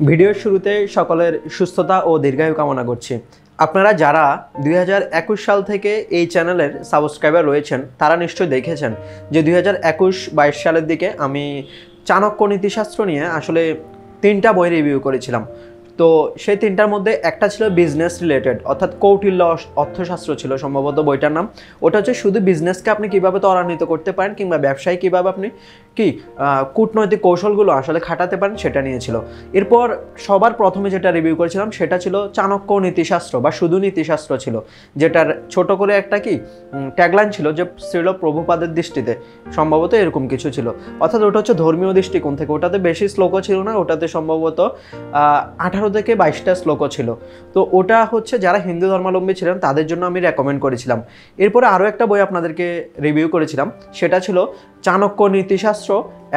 ভিডিওর শুরুতে সকলের সুস্থতা ও দীর্ঘায়ু কামনা করছি। আপনারা যারা 2021 সাল থেকে এই চ্যানেলের সাবস্ক্রাইবার রয়েছেন তারা নিশ্চয়ই দেখেছেন যে 2021-22 সালের দিকে আমি চাণক্য নীতিশাস্ত্র নিয়ে আসলে 3টা বই রিভিউ করেছিলাম। তো সেই 3টার মধ্যে একটা ছিল বিজনেস রিলেটেড, অর্থাৎ কৌটিল্য অর্থশাস্ত্র ছিল সম্ভবত বইটার নাম। ওটা হচ্ছে শুধু বিজনেসকে আপনি কীভাবে ত্বরান্বিত করতে পারেন কিংবা ব্যবসায় কীভাবে আপনি কূটনৈতিক কৌশলগুলো আসলে খাটাতে পারেন সেটা নিয়েছিল। এরপর সবার প্রথমে যেটা রিভিউ করেছিলাম সেটা ছিল চাণক্য নীতিশাস্ত্র বা শুধু নীতিশাস্ত্র ছিল, যেটার ছোট করে একটা ট্যাগলাইন ছিল যে শ্রীল প্রভুপাদের দৃষ্টিতে, সম্ভবত এরকম কিছু ছিল। অর্থাৎ ওটা হচ্ছে ধর্মীয় দৃষ্টিকোণ থেকে, ওটাতে বেশি শ্লোকও ছিল না, ওটাতে সম্ভবত 18 থেকে 22টা শ্লোকও ছিল। তো ওটা হচ্ছে যারা হিন্দু ধর্মাবলম্বী ছিলেন তাদের জন্য আমি রেকমেন্ড করেছিলাম। এরপরে আরও একটা বই আপনাদেরকে রিভিউ করেছিলাম, সেটা ছিল চাণক্য নীতিশাস্ত্র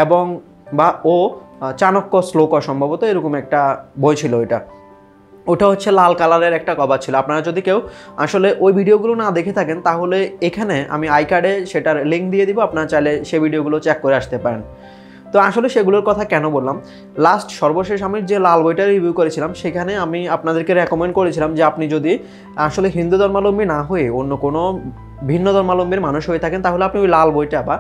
এবং চাণক্য শ্লোক, সম্ভবত এরকম একটা বই ছিল। ওটা হচ্ছে লাল কালারের একটা কভার ছিল। আপনারা যদি কেউ আসলে ওই ভিডিওগুলো না দেখে থাকেন তাহলে এখানে আমি আই কার্ডে সেটার লিঙ্ক দিয়ে দিব, আপনারা চাইলে সেই ভিডিওগুলো চেক করে আসতে পারেন। তো আসলে সেগুলোর কথা কেন বললাম, সর্বশেষ আমি যে লাল বইটা রিভিউ করেছিলাম সেখানে আমি আপনাদেরকে রেকমেন্ড করেছিলাম যে আপনি যদি আসলে হিন্দু ধর্মাবলম্বী না হয়ে অন্য কোনো ভিন্ন ধর্মাবলম্বীর মানুষ হয়ে থাকেন তাহলে আপনি ওই লাল বইটা বা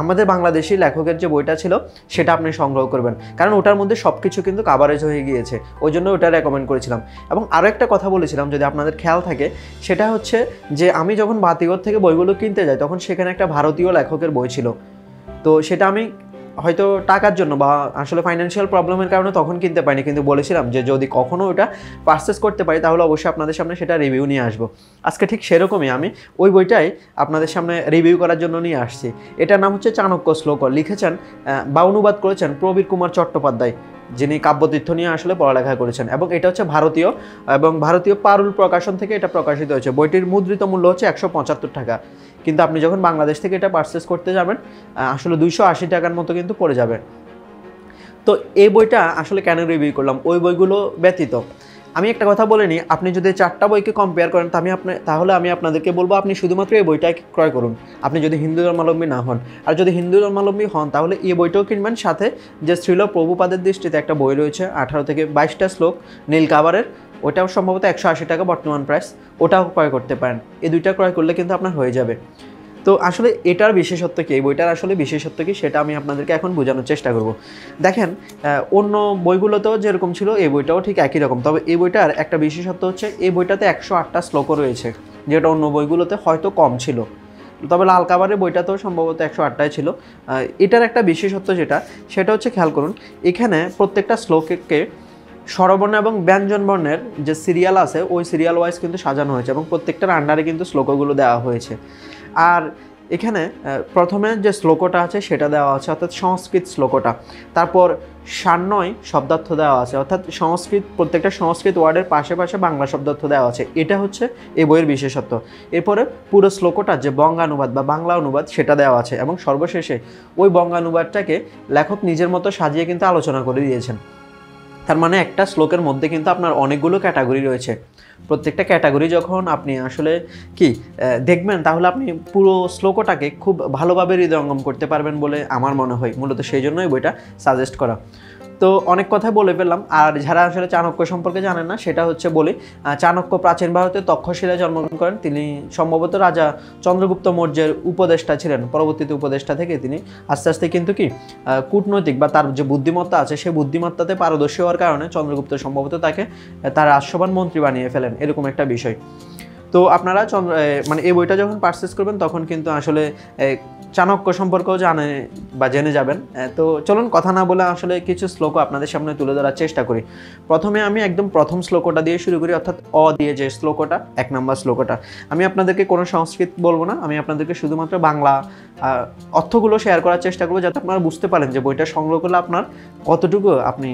আমাদের বাংলাদেশি লেখকের যে বইটা ছিল সেটা আপনি সংগ্রহ করবেন, কারণ ওটার মধ্যে সব কিছু কিন্তু কাভারেজ হয়ে গিয়েছে, ওই জন্য ওটা রেকমেন্ড করেছিলাম। এবং আরও একটা কথা বলেছিলাম, যদি আপনাদের খেয়াল থাকে, সেটা হচ্ছে যে আমি যখন বাতিঘর থেকে বইগুলো কিনতে যাই তখন সেখানে একটা ভারতীয় লেখকের বই ছিল। তো সেটা আমি হয়তো টাকার জন্য বা আসলে ফাইন্যান্সিয়াল প্রবলেমের কারণে তখন কিনতে পারিনি, কিন্তু বলেছিলাম যে যদি কখনও ওটা পারচেস করতে পারি তাহলে অবশ্যই আপনাদের সামনে সেটা রিভিউ নিয়ে আসবো। আজকে ঠিক সেরকমই আমি ওই বইটাই আপনাদের সামনে রিভিউ করার জন্য নিয়ে আসছি। এটার নাম হচ্ছে চাণক্য শ্লোক, লিখেছেন বা অনুবাদ করেছেন প্রবীর কুমার চট্টোপাধ্যায়, যিনি কাব্যতীর্থ নিয়ে আসলে পড়ালেখা করেছেন। এবং এটা হচ্ছে ভারতীয় পারুল প্রকাশন থেকে এটা প্রকাশিত হয়েছে। বইটির মুদ্রিত মূল্য হচ্ছে 175 টাকা, কিন্তু আপনি যখন বাংলাদেশ থেকে এটা পারচেস করতে যাবেন আসলে 280 টাকার মতো কিন্তু পড়ে যাবে। তো এই বইটা আসলে কেন রিভিউ করলাম, ওই বইগুলো ব্যতীত আমি একটা কথা বলে নিই, আপনি যদি 4টা বইকে কম্পেয়ার করেন তাহলে আমি আপনাদেরকে বলবো আপনি শুধুমাত্র এই বইটাই ক্রয় করুন, আপনি যদি হিন্দু ধর্মাবলম্বী না হন। আর যদি হিন্দু ধর্মাবলম্বী হন তাহলে এই বইটাও কিনবেন, সাথে যে শ্রীল প্রভুপাদের দৃষ্টিতে একটা বই রয়েছে 18 থেকে 22টা শ্লোক নীল কাভারের, ওটাও সম্ভবত 180 টাকা বর্তমান প্রাইস, ওটাও ক্রয় করতে পারেন। এই দুইটা ক্রয় করলে কিন্তু আপনার হয়ে যাবে। তো আসলে এটার বিশেষত্ব কী, এই বইটার আসলে বিশেষত্ব কী সেটা আমি আপনাদেরকে এখন বোঝানোর চেষ্টা করব। দেখেন, অন্য বইগুলোতেও যেরকম ছিল এই বইটাও ঠিক একই রকম, তবে এই বইটার একটা বিশেষত্ব হচ্ছে এই বইটাতে 108টা শ্লোকও রয়েছে, যেটা অন্য বইগুলোতে হয়তো কম ছিল। তবে লাল কাভারের বইটাতেও সম্ভবত 108টাই ছিল। এটার একটা বিশেষত্ব সেটা হচ্ছে, খেয়াল করুন, এখানে প্রত্যেকটা শ্লোককে স্বরবর্ণ এবং ব্যঞ্জন বর্ণের যে সিরিয়াল আছে ওই সিরিয়াল ওয়াইজ কিন্তু সাজানো হয়েছে এবং প্রত্যেকটার আন্ডারে কিন্তু শ্লোকগুলো দেওয়া হয়েছে। আর এখানে প্রথমে যে শ্লোকটা আছে সেটা দেওয়া আছে, অর্থাৎ সংস্কৃত শ্লোকটা, তারপর 96 শব্দার্থ দেওয়া আছে, অর্থাৎ প্রত্যেকটা সংস্কৃত ওয়ার্ডের পাশে পাশে বাংলা শব্দার্থ দেওয়া আছে। এটা হচ্ছে এই বইয়ের বিশেষত্ব। এরপরে পুরো শ্লোকটা যে বঙ্গানুবাদ বা বাংলা অনুবাদ সেটা দেওয়া আছে এবং সর্বশেষে ওই বঙ্গানুবাদটাকে লেখক নিজের মতো সাজিয়ে কিন্তু আলোচনা করে দিয়েছেন। তার মানে একটা শ্লোকের মধ্যে কিন্তু আপনার অনেকগুলো ক্যাটাগরি রয়েছে। প্রত্যেকটা ক্যাটাগরি যখন আপনি আসলে দেখবেন তাহলে আপনি পুরো শ্লোকটাকে খুব ভালোভাবে হৃদয়ঙ্গম করতে পারবেন বলে আমার মনে হয়। মূলত সেই জন্যই বইটা সাজেস্ট করা। তো অনেক কথা বলে ফেললাম। আর যারা আসলে চাণক্য সম্পর্কে জানেন না সেটা হচ্ছে বলি, চাণক্য প্রাচীন ভারতের তক্ষশিলায় জন্মগ্রহণ করেন। তিনি সম্ভবত রাজা চন্দ্রগুপ্ত মৌর্যের উপদেষ্টা ছিলেন। পরবর্তীতে উপদেষ্টা থেকে তিনি আস্তে আস্তে কিন্তু কূটনৈতিক বা তার যে বুদ্ধিমত্তা আছে সেই বুদ্ধিমত্তাতে পারদর্শী হওয়ার কারণে চন্দ্রগুপ্ত সম্ভবত তাকে তার রাজসভার মন্ত্রী বানিয়ে ফেলেন, এরকম একটা বিষয়। তো আপনারা এই বইটা যখন পারচেস করবেন তখন কিন্তু আসলে চাণক্য সম্পর্কেও জেনে যাবেন। তো চলুন কথা না বলে আসলে কিছু শ্লোক আপনাদের সামনে তুলে ধরার চেষ্টা করি। প্রথমে আমি একদম প্রথম শ্লোকটা দিয়ে শুরু করি, অর্থাৎ দিয়ে যে শ্লোকটা 1 নম্বর শ্লোকটা। আমি আপনাদেরকে কোনো সংস্কৃত বলবো না, আমি আপনাদেরকে শুধুমাত্র বাংলা অর্থগুলো শেয়ার করার চেষ্টা করবো, যাতে আপনারা বুঝতে পারেন যে বইটা সংগ্রহ করলে আপনার কতটুকু আপনি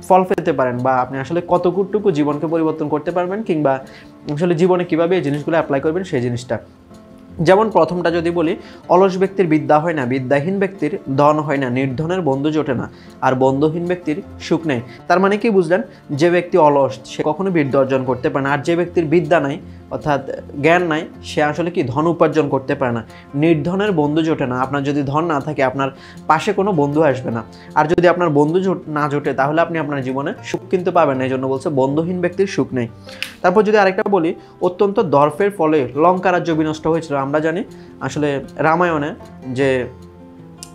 ফল পেতে পারেন বা আপনি আসলে কতটুকু জীবনকে পরিবর্তন করতে পারবেন, কিংবা আসলে জীবনে কীভাবে এই জিনিসগুলো অ্যাপ্লাই করবেন সেই জিনিসটা। যেমন প্রথমটা যদি বলি, অলস ব্যক্তির বিদ্যা হয় না, বিদ্যাহীন ব্যক্তির ধন হয় না, নির্ধনের বন্ধু জোটে না, আর বন্ধুহীন ব্যক্তির সুখ নেই। তার মানে কি বুঝলেন? যে ব্যক্তি অলস সে কখনো বিদ্যা অর্জন করতে পারে না, আর যে ব্যক্তির বিদ্যা নাই অর্থাৎ জ্ঞান নাই সে আসলে কি ধন উপার্জন করতে পারে না। নির্ধনের বন্ধু জোটে না, আপনার যদি ধন না থাকে আপনার পাশে কোনো বন্ধু আসবে না, আর যদি আপনার বন্ধু না জোটে তাহলে আপনি আপনার জীবনে সুখ কিন্তু পাবেন না। এই জন্য বলছে বন্ধুহীন ব্যক্তির সুখ নেই। তারপর যদি আরেকটা বলি, অত্যন্ত দর্পের ফলে লঙ্কা রাজ্য বিনষ্ট হয়েছিল। আমরা জানি আসলে রামায়ণে যে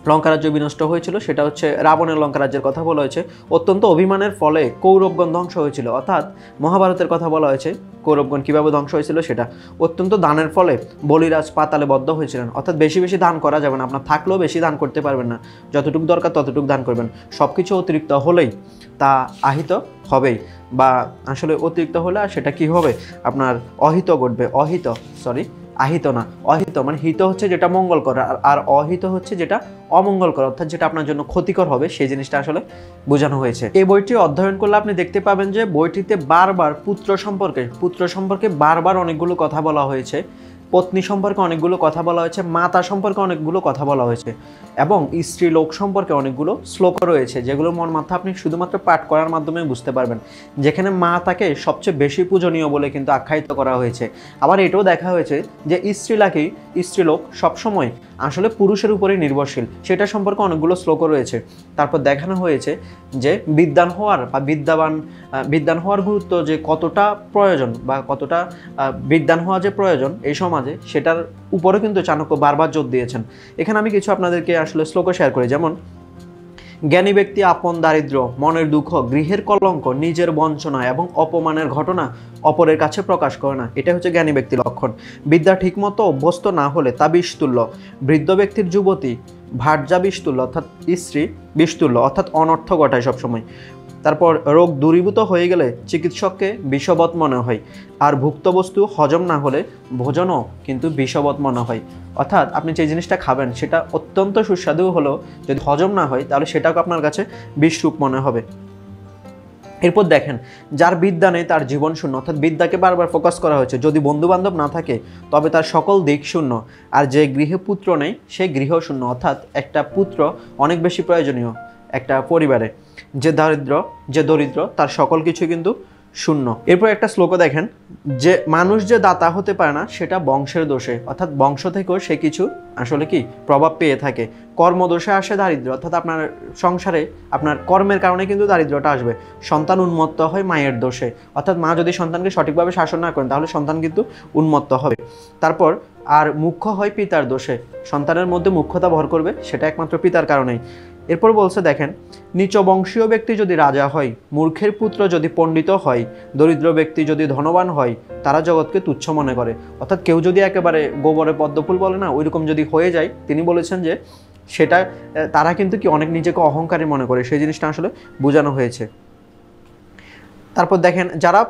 লঙ্কা রাজ্য বিনষ্ট হয়েছিল সেটা হচ্ছে রাবণের লঙ্কা রাজ্যের কথা বলা হয়েছে। অত্যন্ত অভিমানের ফলে কৌরবগণ ধ্বংস হয়েছিল, অর্থাৎ মহাভারতের কথা বলা হয়েছে। কৌরবগণ কীভাবে ধ্বংস হয়েছিল সেটা, অত্যন্ত দানের ফলে বলিরাজ পাতালে বদ্ধ হয়েছিলেন। অর্থাৎ বেশি বেশি দান করা যাবে না, আপনার থাকলেও বেশি দান করতে পারবেন না, যতটুকু দরকার ততটুকু দান করবেন। সব কিছু অতিরিক্ত হলেই তা আহিত হবেই, বা আসলে অতিরিক্ত হলে আর সেটা কি হবে, আপনার অহিত ঘটবে। আহিত না, অহিত মানে হিত হচ্ছে যেটা মঙ্গলকর, আর অহিত হচ্ছে যেটা অমঙ্গলকর, অর্থাৎ যেটা আপনার জন্য ক্ষতিকর হবে, সেই জিনিসটা আসলে বোঝানো হয়েছে। এই বইটি অধ্যয়ন করলে আপনি দেখতে পাবেন যে বইটিতে বারবার পুত্র সম্পর্কে বারবার অনেকগুলো কথা বলা হয়েছে, পত্নী সম্পর্কে অনেকগুলো কথা বলা হয়েছে, মাতা সম্পর্কে অনেকগুলো কথা বলা হয়েছে, এবং স্ত্রী লোক সম্পর্কে অনেকগুলো শ্লোক রয়েছে, যেগুলো মন মাথা আপনি শুধুমাত্র পাঠ করার মাধ্যমে বুঝতে পারবেন। যেখানে মা তাকে সবচেয়ে বেশি পূজনীয় বলে কিন্তু আখ্যায়িত করা হয়েছে। আবার এটাও দেখা হয়েছে যে স্ত্রীলোক সবসময় আসলে পুরুষের উপরেই নির্ভরশীল, সেটা সম্পর্কে অনেকগুলো শ্লোক রয়েছে। তারপর দেখানো হয়েছে যে বিদ্বান হওয়ার বা বিদ্বান হওয়ার গুরুত্ব যে কতটা প্রয়োজন, বা কতটা বিদ্বান হওয়া যে প্রয়োজন এই সমাজে, সেটার উপরে কিন্তু চাণক্য বারবার জোর দিয়েছেন। এখানে আমি কিছু আপনাদেরকে আসলে শ্লোক শেয়ার করি। যেমন, জ্ঞানী ব্যক্তি আপন দারিদ্র্য, মনের দুঃখ, গৃহের কলঙ্ক, নিজের বঞ্চনা এবং অপমানের ঘটনা অপরের কাছে প্রকাশ করে না, এটা হচ্ছে জ্ঞানী ব্যক্তির লক্ষণ। বিদ্যা ঠিকমতো অভ্যস্ত না হলে তা বিষতুল্য। বৃদ্ধ ব্যক্তির যুবতী ভার্যা বিষতুল্য, অর্থাৎ স্ত্রী বিষতুল্য, অর্থাৎ অনর্থ ঘটায় সবসময়। তারপর রোগ দূরীভূত হয়ে গেলে চিকিৎসককে বিষবৎ মনে হয়, আর ভুক্ত বস্তু হজম না হলে ভোজনও কিন্তু বিষবৎ মনে হয়। অর্থাৎ আপনি যে জিনিসটা খাবেন সেটা অত্যন্ত সুস্বাদু হলেও যদি হজম না হয় তাহলে সেটাও আপনার কাছে বিষরূপ মনে হবে। এরপর দেখেন, যার বিদ্যা নেই তার জীবন শূন্য, অর্থাৎ বিদ্যাকে বারবার ফোকাস করা হয়েছে। যদি বন্ধু বান্ধব না থাকে তবে তার সকল দিক শূন্য, আর যে গৃহে পুত্র নেই সে গৃহ শূন্য, অর্থাৎ একটা পুত্র অনেক বেশি প্রয়োজনীয় একটা পরিবারে। যে দরিদ্র তার সকল কিছু কিন্তু শূন্য। এরপর একটা শ্লোক দেখেন, যে মানুষ যে দাতা হতে পারে না সেটা বংশের দোষে, অর্থাৎ বংশ থেকেও সে কিছু আসলে কি প্রভাব পেয়ে থাকে। কর্মদোষে আসে দারিদ্র্য, অর্থাৎ আপনার সংসারে আপনার কর্মের কারণে কিন্তু দারিদ্র্যটা আসবে। সন্তান উন্মত্ত হয় মায়ের দোষে, অর্থাৎ মা যদি সন্তানকে সঠিকভাবে শাসন না করেন তাহলে সন্তান কিন্তু উন্মত্ত হবে। তারপর আর মুখ্য হয় পিতার দোষে, সন্তানের মধ্যে মুখ্যতা ভর করবে সেটা একমাত্র পিতার কারণেই। এরপর বলছে দেখেন, নিচ বংশীয় ব্যক্তি যদি রাজা হয়, মূর্খের পুত্র যদি পণ্ডিত হয়, দরিদ্র ব্যক্তি যদি ধনবান হয়, তারা জগৎকে তুচ্ছ মনে করে। অর্থাৎ কেউ যদি একেবারে গোবরে পদ্মফুল বলে না, ওইরকম যদি হয়ে যায়, তিনি বলেছেন যে সেটা তারা কিন্তু কি অনেক নিজেকে অহংকারী মনে করে, সেই জিনিসটা আসলে বোঝানো হয়েছে। তারপর দেখেন, যারা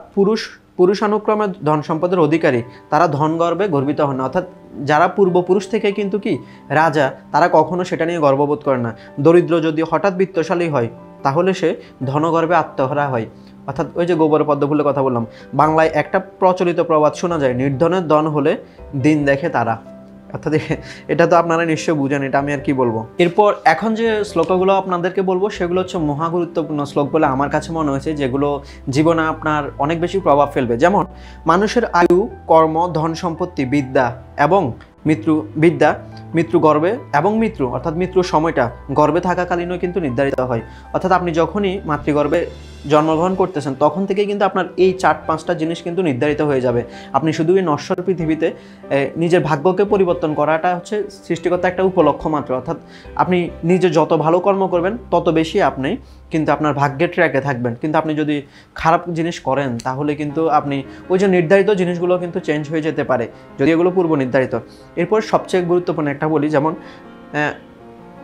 পুরুষানুক্রমে ধন সম্পদের অধিকারী তারা ধন গর্বে গর্বিত হন না, অর্থাৎ যারা পূর্বপুরুষ থেকে কিন্তু কি রাজা, তারা কখনো সেটা নিয়ে গর্ববোধ করে না। দরিদ্র যদি হঠাৎ বিত্তশালী হয় তাহলে সে ধনগর্বে আত্মহারা হয়। অর্থাৎ ওই যে গোবরে পদ্মফুলের কথা বললাম, বাংলায় একটা প্রচলিত প্রবাদ শোনা যায়, নির্ধনের ধন হলে দিন দেখে তারা। অর্থাৎ এটা তো আপনারা নিশ্চয়ই বুঝেন, এটা আমি আর কি বলবো। এরপর এখন যে শ্লোকগুলো আপনাদেরকে বলবো সেগুলো হচ্ছে মহাগুরুত্বপূর্ণ শ্লোক বলে আমার কাছে মনে হয়েছে, যেগুলো জীবনে আপনার অনেক বেশি প্রভাব ফেলবে। যেমন, মানুষের আয়ু, কর্ম, ধন সম্পত্তি, বিদ্যা এবং মৃত্যু গর্ভে এবং মৃত্যু অর্থাৎ মৃত্যুর সময়টা গর্ভে থাকাকালীনও কিন্তু নির্ধারিত হয়। অর্থাৎ আপনি যখনই মাতৃগর্ভে জন্মগ্রহণ করতেছেন তখন থেকেই কিন্তু আপনার এই 4-5টা জিনিস কিন্তু নির্ধারিত হয়ে যাবে। আপনি শুধু এই নশ্বর পৃথিবীতে নিজের ভাগ্যকে পরিবর্তন করাটা হচ্ছে সৃষ্টিকর্তা একটা উপলক্ষ্য মাত্র। অর্থাৎ আপনি নিজে যত ভালো কর্ম করবেন তত বেশি আপনি কিন্তু আপনার ভাগ্যের ট্র্যাকে থাকবেন। কিন্তু আপনি যদি খারাপ জিনিস করেন তাহলে কিন্তু আপনি ওই যে নির্ধারিত জিনিসগুলো কিন্তু চেঞ্জ হয়ে যেতে পারে, যদি এগুলো পূর্ব নির্ধারিত। এরপর সবচেয়ে গুরুত্বপূর্ণ একটা বলি, যেমন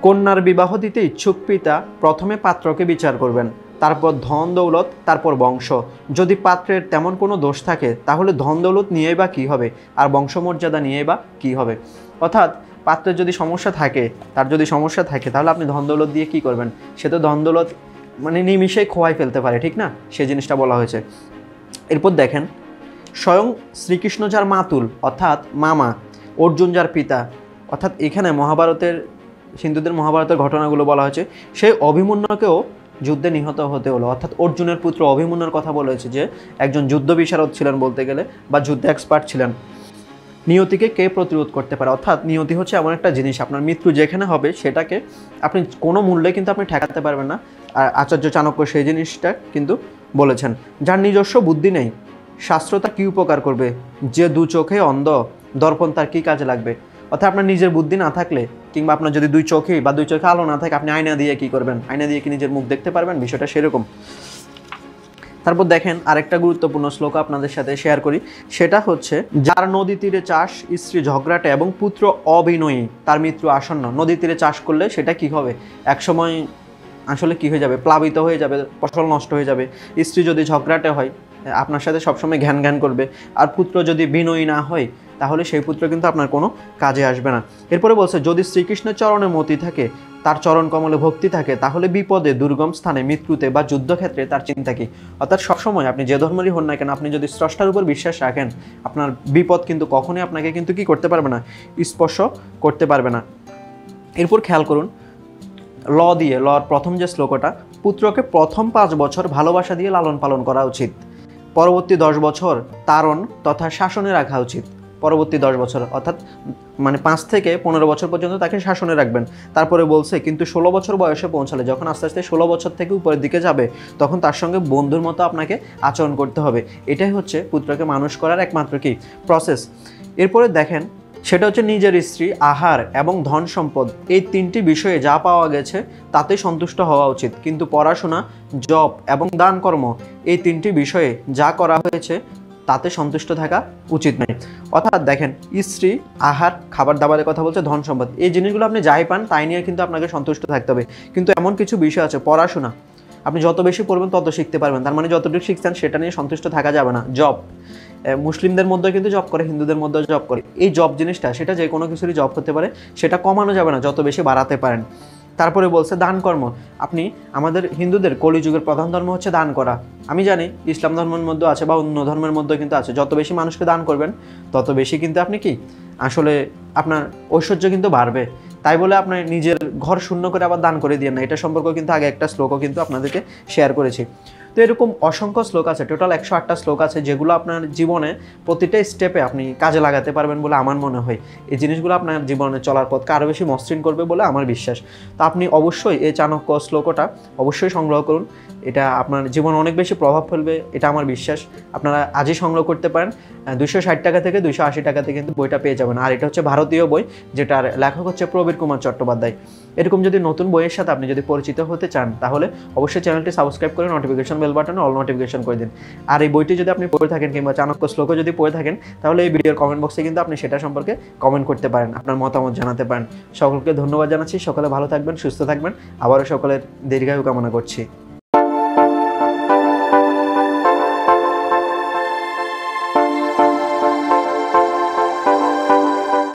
কন্যার বিবাহ দিতে ইচ্ছুক পিতা প্রথমে পাত্রকে বিচার করবেন, তারপর ধন দৌলত, তারপর বংশ। যদি পাত্রের তেমন কোনো দোষ থাকে তাহলে ধন দৌলত নিয়েই বা কী হবে, আর বংশমর্যাদা নিয়েই বা কী হবে। অর্থাৎ পাত্রের যদি সমস্যা থাকে, তাহলে আপনি ধন দৌলত দিয়ে কী করবেন, সে তো ধন দৌলত মানে নিমিষেই খোয়াই ফেলতে পারে, ঠিক না, সেই জিনিসটা বলা হয়েছে। এরপর দেখেন, স্বয়ং শ্রীকৃষ্ণ যার মাতুল অর্থাৎ মামা, অর্জুন যার পিতা, অর্থাৎ এখানে মহাভারতের হিন্দুদের মহাভারতের ঘটনাগুলো বলা হয়েছে, সেই অভিমন্যুকেও যুদ্ধে নিহত হতে হলো। অর্থাৎ অর্জুনের পুত্র অভিমন্যুর কথা বলা হয়েছে, যে একজন যুদ্ধ বিশারদ ছিলেন বলতে গেলে, বা যুদ্ধে এক্সপার্ট ছিলেন। নিয়তিকে কে প্রতিরোধ করতে পারে? অর্থাৎ নিয়তি হচ্ছে এমন একটা জিনিস, আপনার মৃত্যু যেখানে হবে সেটাকে আপনি কোনো মূল্যে কিন্তু আপনি ঠেকাতে পারবেন না। আর আচার্য চাণক্য সেই জিনিসটা কিন্তু বলেছেন। যার নিজস্ব বুদ্ধি নেই, শাস্ত্র তার কী উপকার করবে? যে দু চোখে অন্ধ, দর্পণ তার কী কাজে লাগবে? অর্থাৎ আপনার নিজের বুদ্ধি না থাকলে, কিংবা আপনার যদি দুই চোখে বা দুই চোখে আলো না থাকে, আপনি আয়না দিয়ে কী করবেন? আয়না দিয়ে কি নিজের মুখ দেখতে পারবেন? বিষয়টা সেরকম। তারপর দেখেন আরেকটা গুরুত্বপূর্ণ শ্লোক আপনাদের সাথে শেয়ার করি, সেটা হচ্ছে, যার নদী তীরে চাষ, স্ত্রী ঝগড়াটে এবং পুত্র অবিনয়ী, তার মৃত্যু আসন্ন। নদী তীরে চাষ করলে সেটা কি হবে? একসময় আসলে কি হয়ে যাবে? প্লাবিত হয়ে যাবে, ফসল নষ্ট হয়ে যাবে। স্ত্রী যদি ঝগড়াটে হয়, আপনার সাথে সবসময় ঘ্যান ঘ্যান করবে। আর পুত্র যদি বিনয়ী না হয়, তাহলে সেই পুত্র কিন্তু আপনার কোনো কাজে আসবে না। এরপরে বলছে, যদি শ্রীকৃষ্ণের চরণে মতি থাকে, তার চরণ কমলে ভক্তি থাকে, তাহলে বিপদে, দুর্গম স্থানে, মৃত্যুতে বা যুদ্ধক্ষেত্রে তার চিন্তা কি? অর্থাৎ সবসময় আপনি যে ধর্মেরই হন না কেন, আপনি যদি স্রষ্টার উপর বিশ্বাস রাখেন, আপনার বিপদ কিন্তু কখনোই আপনাকে কিন্তু কি করতে পারবে না? স্পর্শ করতে পারবে না। এরপর খেয়াল করুন, লর প্রথম যে শ্লোকটা, পুত্রকে প্রথম 5 বছর ভালোবাসা দিয়ে লালন পালন করা উচিত, পরবর্তী 10 বছর তারণ তথা শাসনে রাখা উচিত। পরবর্তী 10 বছর অর্থাৎ 5 থেকে 15 বছর পর্যন্ত তাকে শাসনে রাখবেন। তারপরে বলছে, কিন্তু 16 বছর বয়সে পৌঁছালে, যখন আস্তে আস্তে 16 বছর থেকে উপরের দিকে যাবে, তখন তার সঙ্গে বন্ধুর মতো আপনাকে আচরণ করতে হবে। এটাই হচ্ছে পুত্রকে মানুষ করার একমাত্র কি প্রসেস। এরপরে দেখেন, সেটা হচ্ছে নিজের স্ত্রী, আহার এবং ধন সম্পদ, এই 3টি বিষয়ে যা পাওয়া গেছে তাতে সন্তুষ্ট হওয়া উচিত। কিন্তু পড়াশোনা, জব এবং দান কর্ম, এই 3টি বিষয়ে যা করা হয়েছে তাতে সন্তুষ্ট থাকা উচিত নয়। অর্থাৎ দেখেন, স্ত্রী, আহার, খাবার দাবারের কথা বলছে, ধন সম্পদ, এই জিনিসগুলো আপনি যাই পান তাই নিয়ে কিন্তু আপনাকে সন্তুষ্ট থাকতে হবে। কিন্তু এমন কিছু বিষয় আছে, পড়াশোনা, আপনি যত বেশি পড়বেন তত শিখতে পারবেন, তার মানে যতটুকু শিখছেন সেটা নিয়ে সন্তুষ্ট থাকা যাবে না। জব, মুসলিমদের মধ্যে কিন্তু জব করে, হিন্দুদের মধ্যেও জব করে। এই জব জিনিসটা, সেটা যে কোনো কিছুরই জব হতে পারে, সেটা কমানো যাবে না, যত বেশি বাড়াতে পারেন। তারপরে বলছে দান কর্ম। আপনি, আমাদের হিন্দুদের কলিযুগের প্রধান ধর্ম হচ্ছে দান করা। আমি জানি ইসলাম ধর্মের মধ্যে আছে বা অন্য ধর্মের মধ্যে কিন্তু আছে। যত বেশি মানুষকে দান করবেন তত বেশি কিন্তু আপনি কি আসলে আপনার ঐশ্বর্য কিন্তু বাড়বে। তাই বলে আপনি নিজের ঘর শূন্য করে আবার দান করে দিয়ে না, এটা সম্পর্কে কিন্তু আগে একটা শ্লোকও কিন্তু আপনাদেরকে শেয়ার করেছি। তো এরকম অসংখ্য শ্লোক আছে, টোটাল 108টা শ্লোক আছে, যেগুলো আপনার জীবনে প্রতিটা স্টেপে আপনি কাজে লাগাতে পারবেন বলে আমার মনে হয়। এই জিনিসগুলো আপনার জীবনে চলার পথকে আরও বেশি মসৃণ করবে বলে আমার বিশ্বাস। তো আপনি অবশ্যই এই চাণক্য শ্লোকটা অবশ্যই সংগ্রহ করুন, এটা আপনার জীবনে অনেক বেশি প্রভাব ফেলবে, এটা আমার বিশ্বাস। আপনারা আজই সংগ্রহ করতে পারেন। 260 টাকা থেকে 280 টাকাতে কিন্তু বইটা পেয়ে যাবেন। আর এটা হচ্ছে ভারতীয় বই, যেটার লেখক হচ্ছে প্রবীর কুমার চট্টোপাধ্যায়। এরকম যদি নতুন বইয়ের সাথে আপনি যদি পরিচিত হতে চান, তাহলে অবশ্যই চ্যানেলটি সাবস্ক্রাইব করে নোটিফিকেশন বেল বাটনে অল নোটিফিকেশন করে দিন। আর এই বইটি যদি আপনি পড়ে থাকেন, কিংবা চাণক্য শ্লোকও যদি পড়ে থাকেন, তাহলে এই ভিডিওর কমেন্ট বক্সে কিন্তু আপনি সেটা সম্পর্কে কমেন্ট করতে পারেন, আপনার মতামত জানাতে পারেন। সকলকে ধন্যবাদ জানাচ্ছি, সকলে ভালো থাকবেন, সুস্থ থাকবেন, আবারও সকলের দীর্ঘায়ু কামনা করছি।